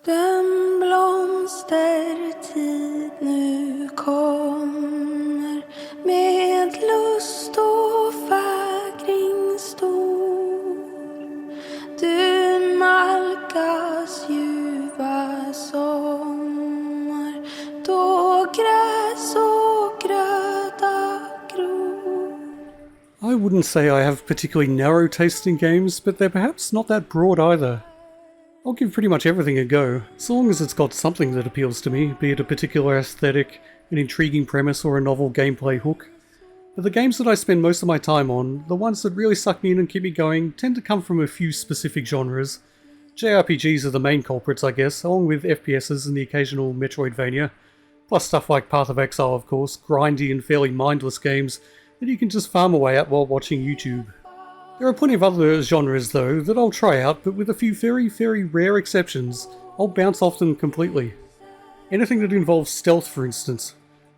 Den blomstertid nu kommer med lust och fägring stor. Du nalkas ljuva sommar då gräs och gröda gror. I wouldn't say I have particularly narrow taste in games, but they're perhaps not that broad either. I'll give pretty much everything a go, so long as it's got something that appeals to me, be it a particular aesthetic, an intriguing premise, or a novel gameplay hook. But the games that I spend most of my time on, the ones that really suck me in and keep me going, tend to come from a few specific genres. JRPGs are the main culprits, I guess, along with FPSs and the occasional Metroidvania, plus stuff like Path of Exile, of course, grindy and fairly mindless games that you can just farm away at while watching YouTube. There are plenty of other genres though that I'll try out, but with a few very rare exceptions, I'll bounce off them completely. Anything that involves stealth, for instance.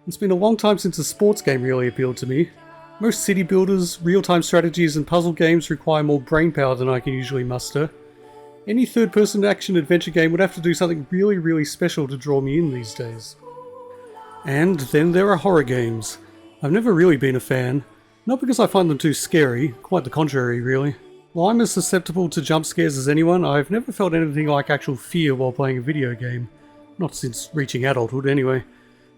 It's been a long time since a sports game really appealed to me. Most city builders, real-time strategies and puzzle games require more brainpower than I can usually muster. Any third-person action-adventure game would have to do something really special to draw me in these days. And then there are horror games. I've never really been a fan. Not because I find them too scary, quite the contrary really. While I'm as susceptible to jump scares as anyone, I've never felt anything like actual fear while playing a video game. Not since reaching adulthood anyway.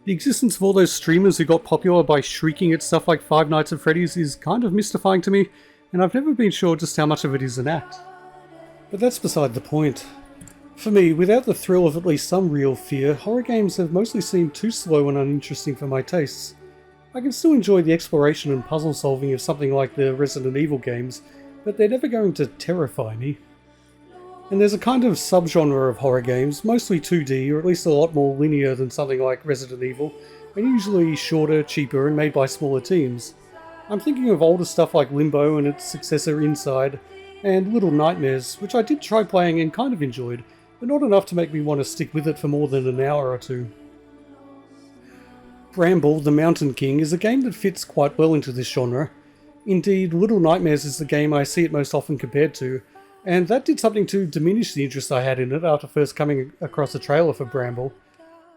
The existence of all those streamers who got popular by shrieking at stuff like Five Nights at Freddy's is kind of mystifying to me, and I've never been sure just how much of it is an act. But that's beside the point. For me, without the thrill of at least some real fear, horror games have mostly seemed too slow and uninteresting for my tastes. I can still enjoy the exploration and puzzle solving of something like the Resident Evil games, but they're never going to terrify me. And there's a kind of subgenre of horror games, mostly 2D, or at least a lot more linear than something like Resident Evil, and usually shorter, cheaper, and made by smaller teams. I'm thinking of older stuff like Limbo and its successor Inside, and Little Nightmares, which I did try playing and kind of enjoyed, but not enough to make me want to stick with it for more than an hour or two. Bramble, the Mountain King, is a game that fits quite well into this genre. Indeed, Little Nightmares is the game I see it most often compared to, and that did something to diminish the interest I had in it after first coming across a trailer for Bramble.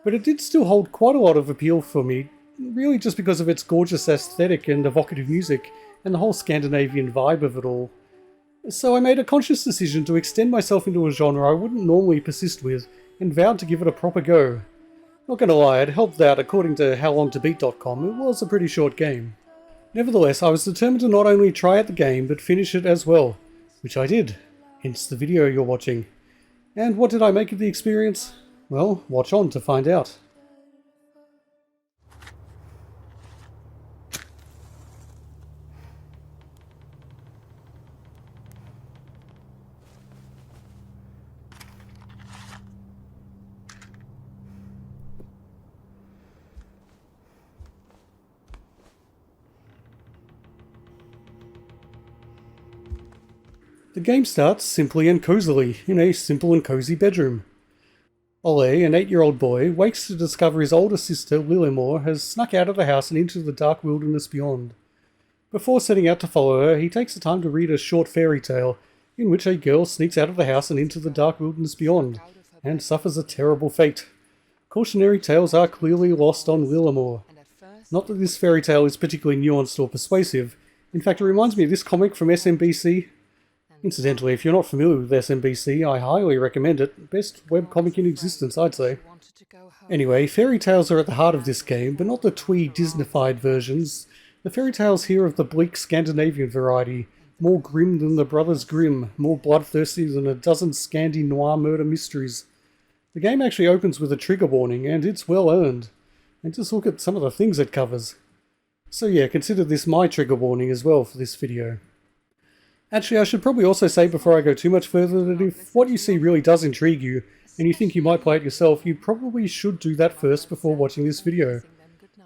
But it did still hold quite a lot of appeal for me, really just because of its gorgeous aesthetic and evocative music, and the whole Scandinavian vibe of it all. So I made a conscious decision to extend myself into a genre I wouldn't normally persist with, and vowed to give it a proper go. Not gonna lie, it helped that according to howlongtobeat.com, it was a pretty short game. Nevertheless, I was determined to not only try out the game, but finish it as well, which I did, hence the video you're watching. And what did I make of the experience? Well, watch on to find out. The game starts simply and cosily, in a simple and cozy bedroom. Ole, an 8-year-old boy, wakes to discover his older sister, Lillemor, has snuck out of the house and into the dark wilderness beyond. Before setting out to follow her, he takes the time to read a short fairy tale, in which a girl sneaks out of the house and into the dark wilderness beyond, and suffers a terrible fate. Cautionary tales are clearly lost on Lillemor. Not that this fairy tale is particularly nuanced or persuasive. In fact, it reminds me of this comic from SMBC. Incidentally, if you're not familiar with SMBC, I highly recommend it. Best webcomic in existence, I'd say. Anyway, fairy tales are at the heart of this game, but not the twee Disneyfied versions. The fairy tales here of the bleak Scandinavian variety, more grim than the Brothers Grimm, more bloodthirsty than a dozen Scandi noir murder mysteries. The game actually opens with a trigger warning, and it's well earned. And just look at some of the things it covers. So yeah, consider this my trigger warning as well for this video. Actually, I should probably also say before I go too much further that if what you see really does intrigue you, and you think you might play it yourself, you probably should do that first before watching this video.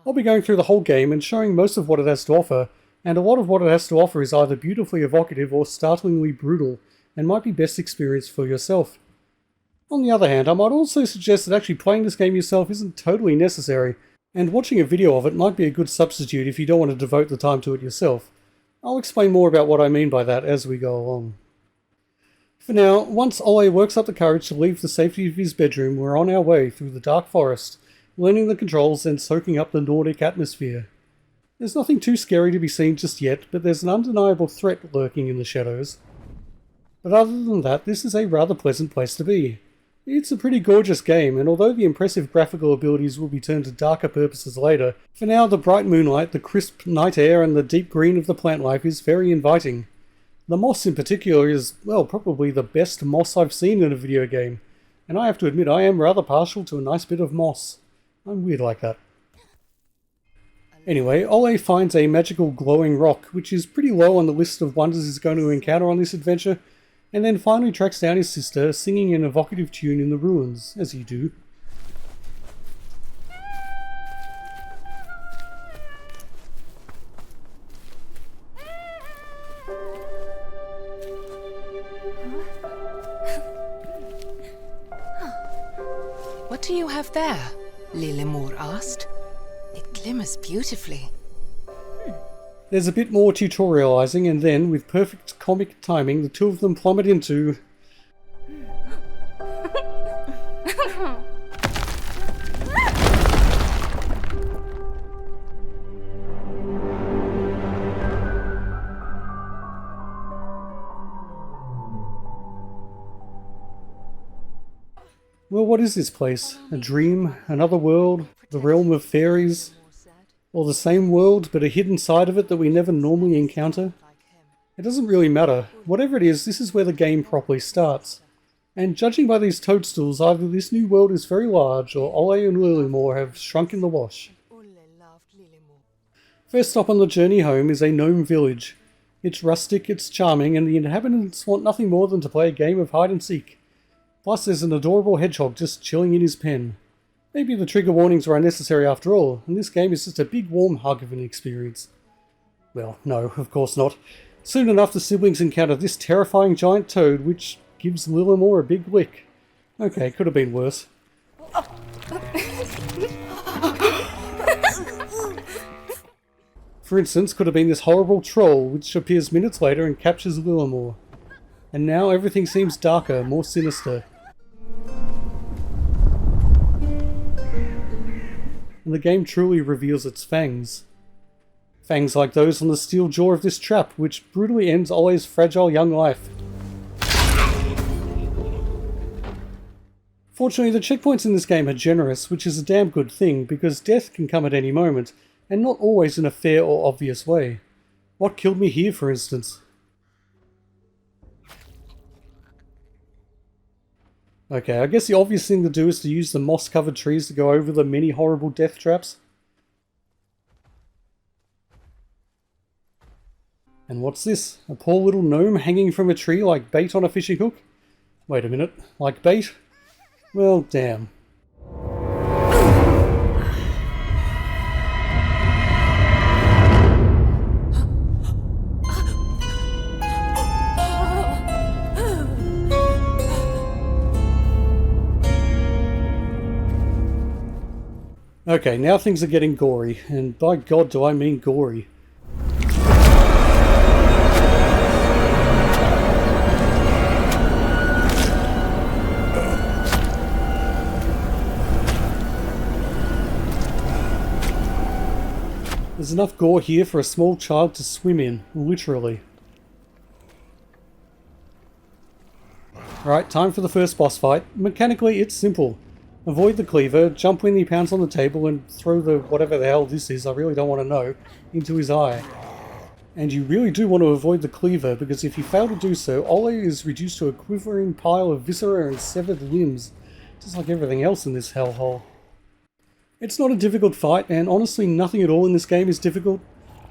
I'll be going through the whole game and showing most of what it has to offer, and a lot of what it has to offer is either beautifully evocative or startlingly brutal, and might be best experienced for yourself. On the other hand, I might also suggest that actually playing this game yourself isn't totally necessary, and watching a video of it might be a good substitute if you don't want to devote the time to it yourself. I'll explain more about what I mean by that as we go along. For now, once Ole works up the courage to leave the safety of his bedroom, we're on our way through the dark forest, learning the controls and soaking up the Nordic atmosphere. There's nothing too scary to be seen just yet, but there's an undeniable threat lurking in the shadows. But other than that, this is a rather pleasant place to be. It's a pretty gorgeous game, and although the impressive graphical abilities will be turned to darker purposes later, for now the bright moonlight, the crisp night air and the deep green of the plant life is very inviting. The moss in particular is, well, probably the best moss I've seen in a video game, and I have to admit I am rather partial to a nice bit of moss. I'm weird like that. Anyway, Ole finds a magical glowing rock, which is pretty low on the list of wonders he's going to encounter on this adventure, and then finally tracks down his sister, singing an evocative tune in the ruins, as you do. What do you have there? Lilimur asked. It glimmers beautifully. There's a bit more tutorializing, and then, with perfect comic timing, the two of them plummet into... Well, what is this place? A dream? Another world? The realm of fairies? Or the same world, but a hidden side of it that we never normally encounter? It doesn't really matter. Whatever it is, this is where the game properly starts. And judging by these toadstools, either this new world is very large, or Ole and Lilimur have shrunk in the wash. First stop on the journey home is a gnome village. It's rustic, it's charming, and the inhabitants want nothing more than to play a game of hide and seek. Plus there's an adorable hedgehog just chilling in his pen. Maybe the trigger warnings are unnecessary after all, and this game is just a big warm hug of an experience. Well, no, of course not. Soon enough the siblings encounter this terrifying giant toad, which gives Lilimur a big lick. Okay, could have been worse. For instance, could have been this horrible troll, which appears minutes later and captures Lilimur. And now everything seems darker, more sinister. And the game truly reveals its fangs. Fangs like those on the steel jaw of this trap, which brutally ends Ole's fragile young life. Fortunately, the checkpoints in this game are generous, which is a damn good thing, because death can come at any moment, and not always in a fair or obvious way. What killed me here, for instance? Okay, I guess the obvious thing to do is to use the moss-covered trees to go over the many horrible death traps. And what's this? A poor little gnome hanging from a tree like bait on a fishing hook? Wait a minute, like bait? Well, damn. Okay, now things are getting gory, and by God do I mean gory. There's enough gore here for a small child to swim in, literally. Alright, time for the first boss fight. Mechanically, it's simple. Avoid the cleaver, jump when he pounds on the table, and throw the whatever the hell this is, I really don't want to know, into his eye. And you really do want to avoid the cleaver, because if you fail to do so, Ole is reduced to a quivering pile of viscera and severed limbs, just like everything else in this hellhole. It's not a difficult fight, and honestly nothing at all in this game is difficult.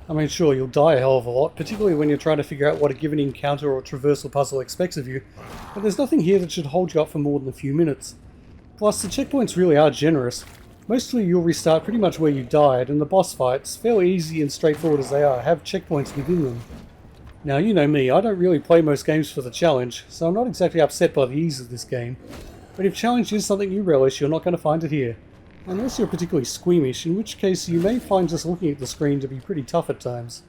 I mean, sure, you'll die a hell of a lot, particularly when you're trying to figure out what a given encounter or traversal puzzle expects of you, but there's nothing here that should hold you up for more than a few minutes. Plus, the checkpoints really are generous. Mostly you'll restart pretty much where you died, and the boss fights, fairly easy and straightforward as they are, have checkpoints within them. Now, you know me, I don't really play most games for the challenge, so I'm not exactly upset by the ease of this game. But if challenge is something you relish, you're not going to find it here. Unless you're particularly squeamish, in which case you may find just looking at the screen to be pretty tough at times.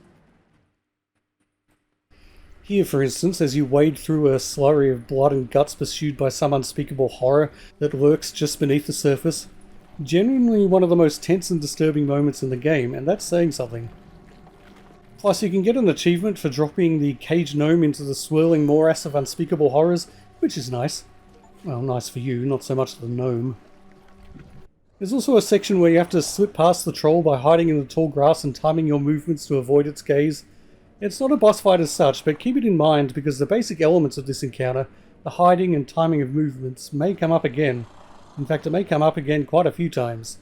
Here, for instance, as you wade through a slurry of blood and guts pursued by some unspeakable horror that lurks just beneath the surface, genuinely one of the most tense and disturbing moments in the game, and that's saying something. Plus, you can get an achievement for dropping the caged gnome into the swirling morass of unspeakable horrors, which is nice. Well, nice for you, not so much the gnome. There's also a section where you have to slip past the troll by hiding in the tall grass and timing your movements to avoid its gaze. It's not a boss fight as such, but keep it in mind because the basic elements of this encounter, the hiding and timing of movements, may come up again. In fact, it may come up again quite a few times.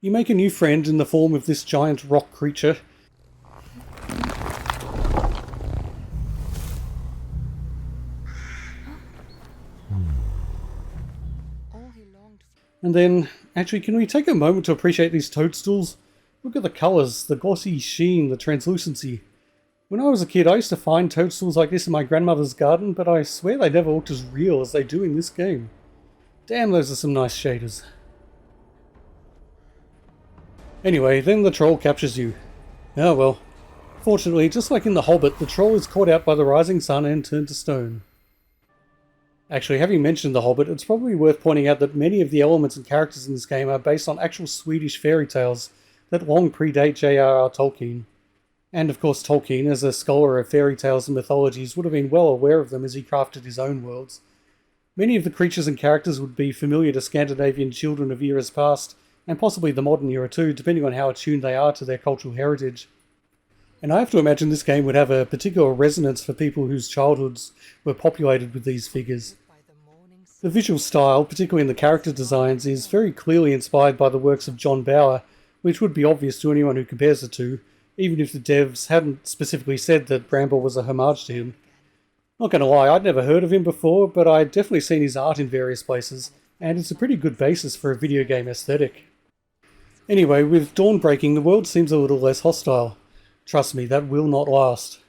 You make a new friend in the form of this giant rock creature. And then, actually, can we take a moment to appreciate these toadstools? Look at the colours, the glossy sheen, the translucency. When I was a kid, I used to find toadstools like this in my grandmother's garden, but I swear they never looked as real as they do in this game. Damn, those are some nice shaders. Anyway, then the troll captures you. Oh well. Fortunately, just like in The Hobbit, the troll is caught out by the rising sun and turned to stone. Actually, having mentioned The Hobbit, it's probably worth pointing out that many of the elements and characters in this game are based on actual Swedish fairy tales that long predate J.R.R. Tolkien. And of course Tolkien, as a scholar of fairy tales and mythologies, would have been well aware of them as he crafted his own worlds. Many of the creatures and characters would be familiar to Scandinavian children of eras past, and possibly the modern era too, depending on how attuned they are to their cultural heritage. And I have to imagine this game would have a particular resonance for people whose childhoods were populated with these figures. The visual style, particularly in the character designs, is very clearly inspired by the works of John Bower, which would be obvious to anyone who compares the two, even if the devs hadn't specifically said that Bramble was a homage to him. Not gonna lie, I'd never heard of him before, but I'd definitely seen his art in various places, and it's a pretty good basis for a video game aesthetic. Anyway, with dawn breaking, the world seems a little less hostile. Trust me, that will not last.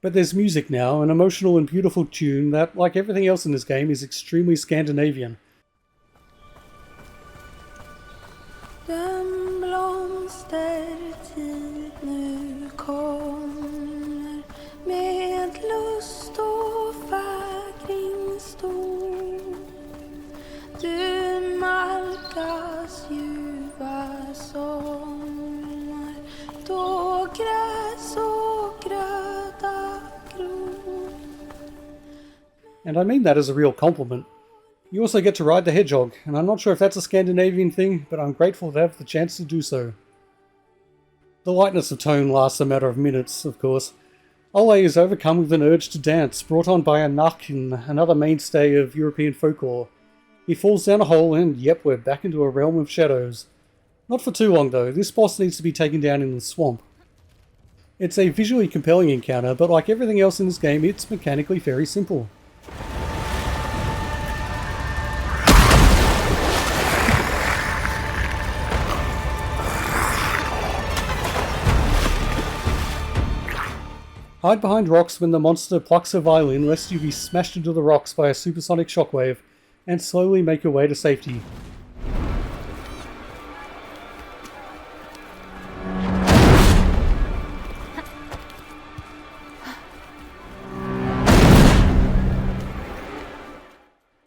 But there's music now, an emotional and beautiful tune that, like everything else in this game, is extremely Scandinavian. Den blomstertid nu kommer med lust och fägring stor. Du nalkas ljuva sommar då gräs och gröda gror. And I mean that as a real compliment. You also get to ride the hedgehog, and I'm not sure if that's a Scandinavian thing, but I'm grateful to have the chance to do so. The lightness of tone lasts a matter of minutes, of course. Ole is overcome with an urge to dance, brought on by a naken, another mainstay of European folklore. He falls down a hole and, yep, we're back into a realm of shadows. Not for too long though, this boss needs to be taken down in the swamp. It's a visually compelling encounter, but like everything else in this game, it's mechanically very simple. Hide behind rocks when the monster plucks a violin lest you be smashed into the rocks by a supersonic shockwave, and slowly make your way to safety.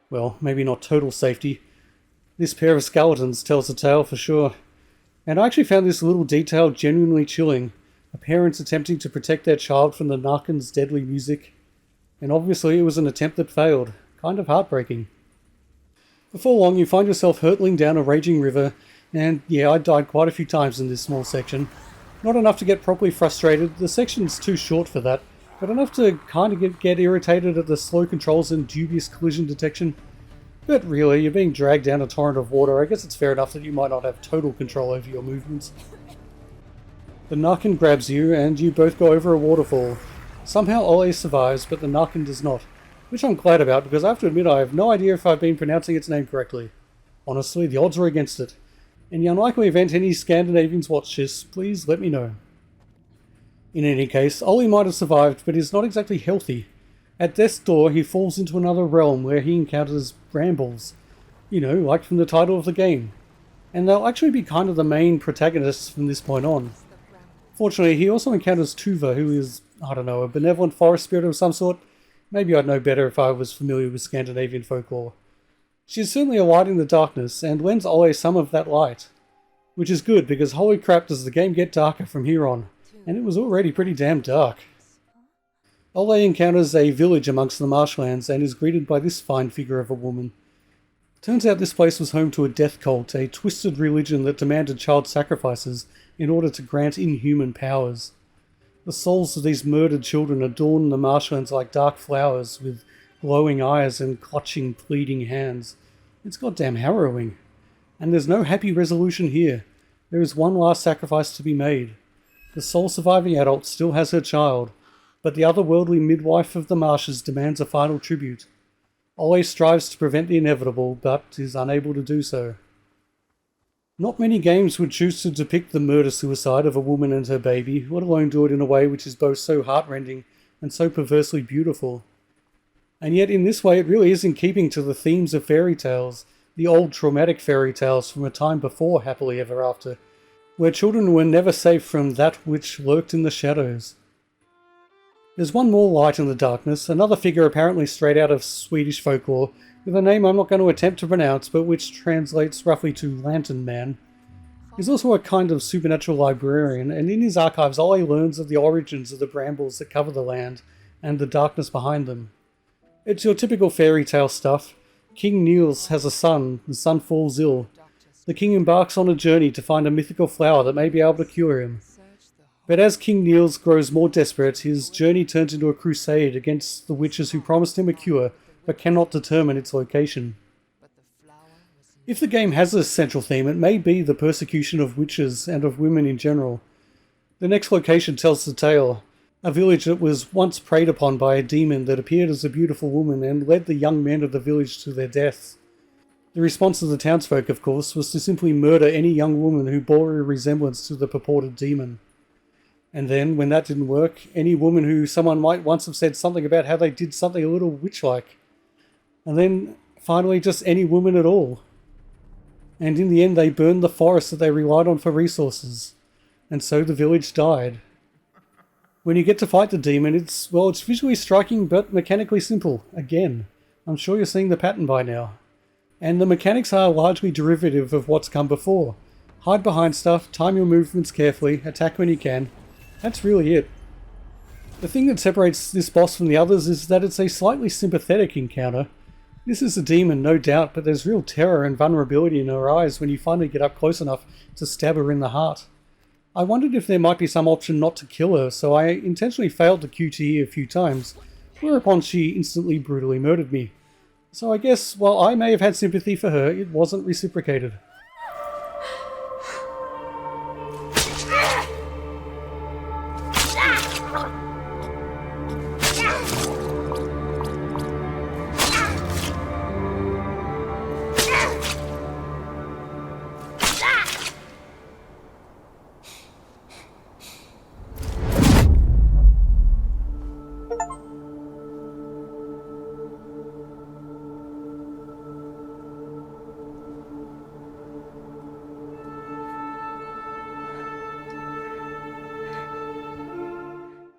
Well, maybe not total safety. This pair of skeletons tells the tale for sure. And I actually found this little detail genuinely chilling. Parents attempting to protect their child from the Narken's deadly music. And obviously it was an attempt that failed. Kind of heartbreaking. Before long you find yourself hurtling down a raging river, and yeah, I died quite a few times in this small section. Not enough to get properly frustrated, the section's too short for that, but enough to kind of get irritated at the slow controls and dubious collision detection. But really, you're being dragged down a torrent of water, I guess it's fair enough that you might not have total control over your movements. The Narken grabs you, and you both go over a waterfall. Somehow Ole survives, but the Narken does not. Which I'm glad about, because I have to admit I have no idea if I've been pronouncing its name correctly. Honestly, the odds are against it. In the unlikely event any Scandinavians watch this, please let me know. In any case, Ole might have survived, but is not exactly healthy. At death's door, he falls into another realm where he encounters Brambles. You know, like from the title of the game. And they'll actually be kind of the main protagonists from this point on. Fortunately, he also encounters Tuva, who is I don't know, a benevolent forest spirit of some sort. Maybe I'd know better if I was familiar with Scandinavian folklore. She is certainly a light in the darkness, and lends Ole some of that light. Which is good, because holy crap does the game get darker from here on. And it was already pretty damn dark. Ole encounters a village amongst the marshlands and is greeted by this fine figure of a woman. Turns out this place was home to a death cult, a twisted religion that demanded child sacrifices in order to grant inhuman powers. The souls of these murdered children adorn the marshlands like dark flowers with glowing eyes and clutching, pleading hands. It's goddamn harrowing. And there's no happy resolution here. There is one last sacrifice to be made. The sole surviving adult still has her child, but the otherworldly midwife of the marshes demands a final tribute. Ole strives to prevent the inevitable, but is unable to do so. Not many games would choose to depict the murder-suicide of a woman and her baby, let alone do it in a way which is both so heartrending and so perversely beautiful. And yet in this way it really is in keeping to the themes of fairy tales, the old traumatic fairy tales from a time before Happily Ever After, where children were never safe from that which lurked in the shadows. There's one more light in the darkness, another figure apparently straight out of Swedish folklore, with a name I'm not going to attempt to pronounce, but which translates roughly to Lantern Man. He's also a kind of supernatural librarian, and in his archives Ole learns of the origins of the brambles that cover the land, and the darkness behind them. It's your typical fairy tale stuff. King Niels has a son, the son falls ill. The king embarks on a journey to find a mythical flower that may be able to cure him. But as King Niels grows more desperate, his journey turns into a crusade against the witches who promised him a cure, but cannot determine its location. If the game has a central theme, it may be the persecution of witches and of women in general. The next location tells the tale. A village that was once preyed upon by a demon that appeared as a beautiful woman and led the young men of the village to their deaths. The response of the townsfolk, of course, was to simply murder any young woman who bore a resemblance to the purported demon. And then, when that didn't work, any woman who someone might once have said something about how they did something a little witch-like. And then, finally, just any woman at all. And in the end, they burned the forest that they relied on for resources. And so the village died. When you get to fight the demon, it's visually striking but mechanically simple. Again, I'm sure you're seeing the pattern by now. And the mechanics are largely derivative of what's come before. Hide behind stuff, time your movements carefully, attack when you can. That's really it. The thing that separates this boss from the others is that it's a slightly sympathetic encounter. This is a demon, no doubt, but there's real terror and vulnerability in her eyes when you finally get up close enough to stab her in the heart. I wondered if there might be some option not to kill her, so I intentionally failed to QTE a few times, whereupon she instantly brutally murdered me. So I guess, while I may have had sympathy for her, it wasn't reciprocated.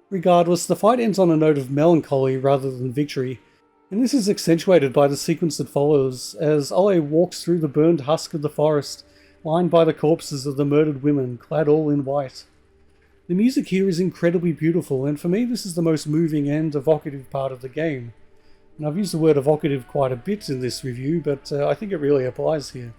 Regardless, the fight ends on a note of melancholy rather than victory, and this is accentuated by the sequence that follows, as Ole walks through the burned husk of the forest, lined by the corpses of the murdered women, clad all in white. The music here is incredibly beautiful, and for me this is the most moving and evocative part of the game. And I've used the word evocative quite a bit in this review, but I think it really applies here.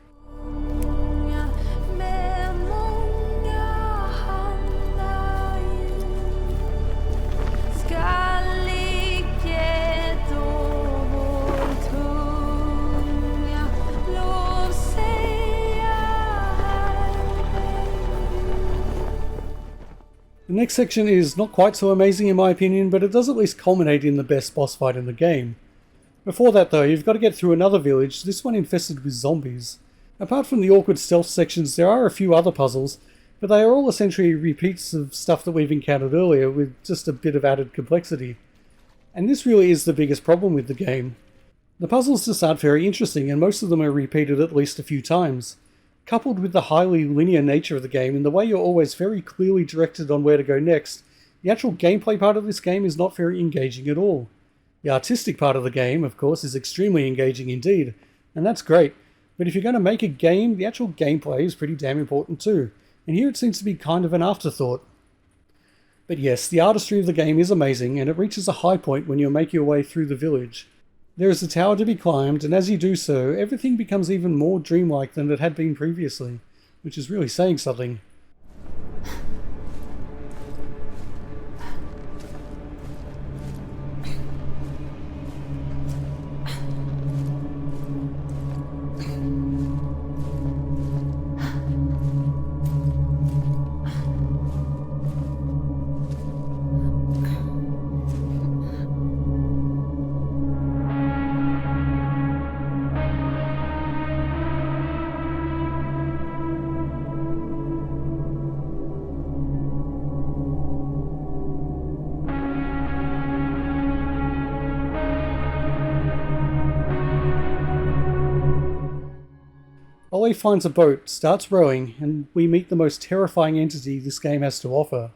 The next section is not quite so amazing in my opinion, but it does at least culminate in the best boss fight in the game. Before that though, you've got to get through another village, this one infested with zombies. Apart from the awkward stealth sections, there are a few other puzzles, but they are all essentially repeats of stuff that we've encountered earlier with just a bit of added complexity. And this really is the biggest problem with the game. The puzzles just aren't very interesting, and most of them are repeated at least a few times. Coupled with the highly linear nature of the game and the way you're always very clearly directed on where to go next, The actual gameplay part of this game is not very engaging at all. The artistic part of the game, of course, is extremely engaging indeed, and that's great. But if you're going to make a game, the actual gameplay is pretty damn important too, and here it seems to be kind of an afterthought. But yes, the artistry of the game is amazing, and it reaches a high point when you make your way through the village. There is a tower to be climbed, and as you do so, everything becomes even more dreamlike than it had been previously, which is really saying something. Ollie finds a boat, starts rowing, and we meet the most terrifying entity this game has to offer.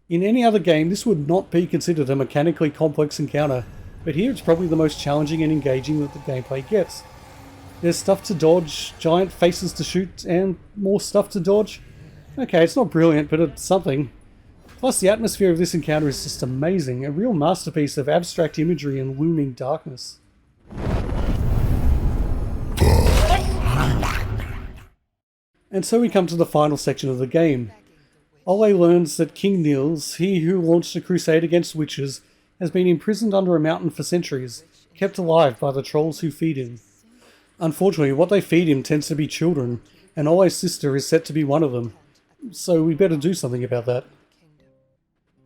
In any other game, this would not be considered a mechanically complex encounter, but here it's probably the most challenging and engaging that the gameplay gets. There's stuff to dodge, giant faces to shoot, and more stuff to dodge. Okay, it's not brilliant, but it's something. Plus, the atmosphere of this encounter is just amazing, a real masterpiece of abstract imagery and looming darkness. And so we come to the final section of the game. Ole learns that King Niels, he who launched a crusade against witches, has been imprisoned under a mountain for centuries, kept alive by the trolls who feed him. Unfortunately, what they feed him tends to be children, and Ole's sister is set to be one of them, so we better do something about that.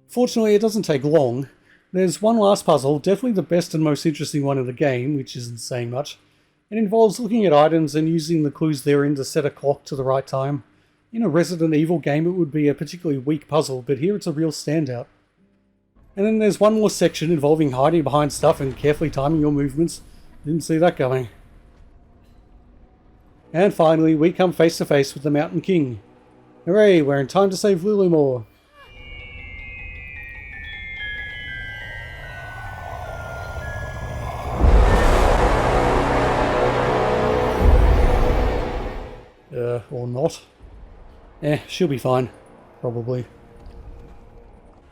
Fortunately, it doesn't take long. There's one last puzzle, definitely the best and most interesting one in the game, which isn't saying much. It involves looking at items and using the clues therein to set a clock to the right time. In a Resident Evil game it would be a particularly weak puzzle, but here it's a real standout. And then there's one more section involving hiding behind stuff and carefully timing your movements. Didn't see that coming. And finally, we come face to face with the Mountain King. Hooray, we're in time to save Lilimore. Or not. She'll be fine. Probably.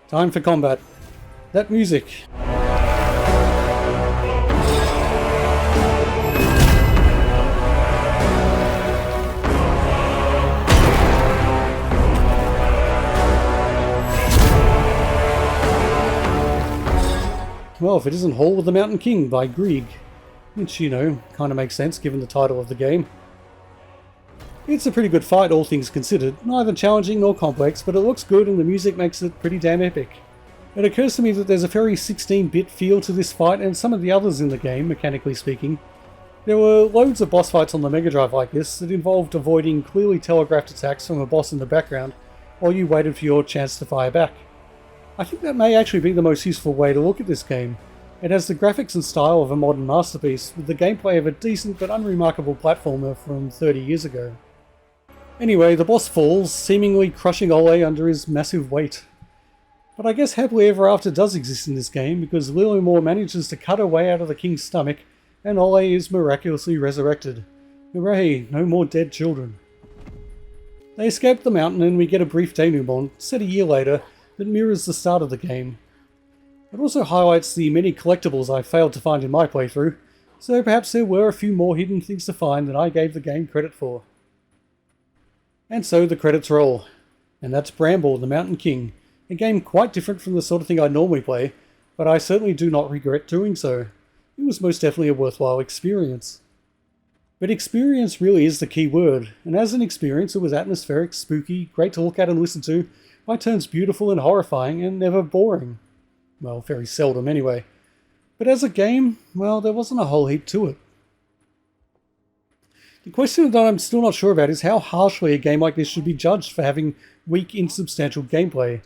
Time for combat. That music. Well, if it isn't Hall with the Mountain King by Grieg, which, you know, kind of makes sense given the title of the game. It's a pretty good fight, all things considered. Neither challenging nor complex, but it looks good and the music makes it pretty damn epic. It occurs to me that there's a very 16-bit feel to this fight and some of the others in the game, mechanically speaking. There were loads of boss fights on the Mega Drive like this that involved avoiding clearly telegraphed attacks from a boss in the background while you waited for your chance to fire back. I think that may actually be the most useful way to look at this game. It has the graphics and style of a modern masterpiece, with the gameplay of a decent but unremarkable platformer from 30 years ago. Anyway, the boss falls, seemingly crushing Ole under his massive weight. But I guess happily ever after does exist in this game, because Lilimore manages to cut her way out of the king's stomach, and Ole is miraculously resurrected. Hooray, no more dead children. They escape the mountain and we get a brief denouement, set a year later, that mirrors the start of the game. It also highlights the many collectibles I failed to find in my playthrough, so perhaps there were a few more hidden things to find than I gave the game credit for. And so the credits roll. And that's Bramble, the Mountain King, a game quite different from the sort of thing I normally play, but I certainly do not regret doing so. It was most definitely a worthwhile experience. But experience really is the key word, and as an experience it was atmospheric, spooky, great to look at and listen to, by turns beautiful and horrifying, and never boring. Well, very seldom anyway. But as a game, well, there wasn't a whole heap to it. The question that I'm still not sure about is how harshly a game like this should be judged for having weak, insubstantial gameplay.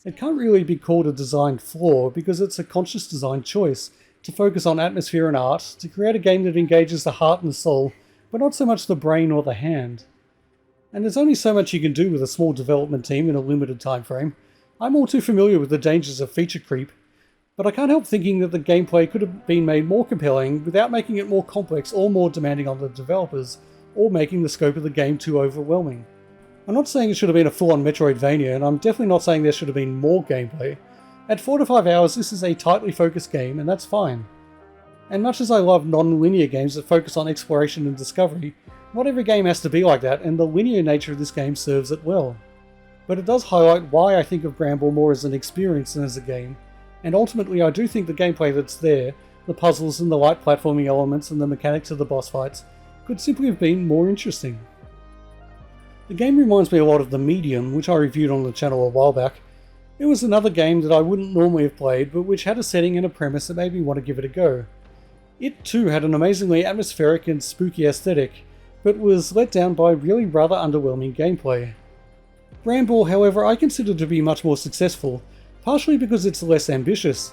It can't really be called a design flaw because it's a conscious design choice to focus on atmosphere and art, to create a game that engages the heart and the soul, but not so much the brain or the hand. And there's only so much you can do with a small development team in a limited time frame. I'm all too familiar with the dangers of feature creep, but I can't help thinking that the gameplay could have been made more compelling without making it more complex or more demanding on the developers, or making the scope of the game too overwhelming. I'm not saying it should have been a full-on Metroidvania, and I'm definitely not saying there should have been more gameplay. At 4 to 5 hours, this is a tightly focused game, and that's fine. And much as I love non-linear games that focus on exploration and discovery, not every game has to be like that, and the linear nature of this game serves it well. But it does highlight why I think of Bramble more as an experience than as a game, and ultimately I do think the gameplay that's there, the puzzles and the light platforming elements and the mechanics of the boss fights, could simply have been more interesting. The game reminds me a lot of The Medium, which I reviewed on the channel a while back. It was another game that I wouldn't normally have played, but which had a setting and a premise that made me want to give it a go. It too had an amazingly atmospheric and spooky aesthetic, but was let down by really rather underwhelming gameplay. Bramble, however, I consider to be much more successful, partially because it's less ambitious.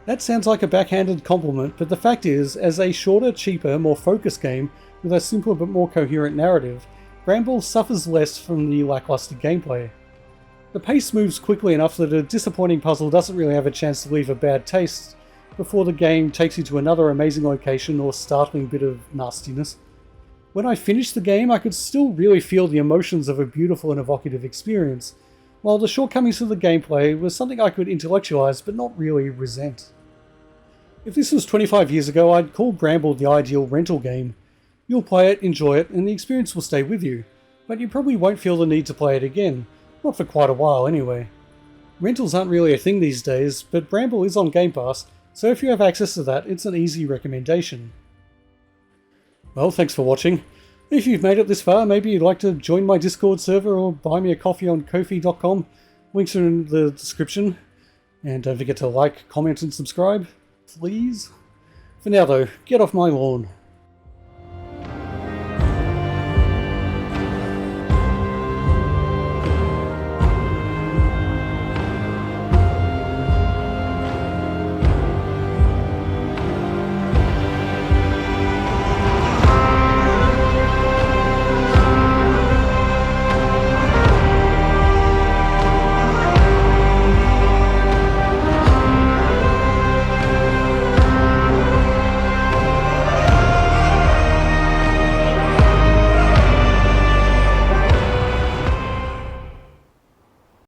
That sounds like a backhanded compliment, but the fact is, as a shorter, cheaper, more focused game with a simpler but more coherent narrative, Bramble suffers less from the lackluster gameplay. The pace moves quickly enough that a disappointing puzzle doesn't really have a chance to leave a bad taste before the game takes you to another amazing location or startling bit of nastiness. When I finished the game, I could still really feel the emotions of a beautiful and evocative experience, while the shortcomings of the gameplay was something I could intellectualize but not really resent. If this was 25 years ago, I'd call Bramble the ideal rental game. You'll play it, enjoy it, and the experience will stay with you, but you probably won't feel the need to play it again, not for quite a while anyway. Rentals aren't really a thing these days, but Bramble is on Game Pass, so if you have access to that, it's an easy recommendation. Well, thanks for watching. If you've made it this far, maybe you'd like to join my Discord server or buy me a coffee on Ko-fi.com. Links are in the description. And don't forget to like, comment and subscribe, please. For now though, get off my lawn.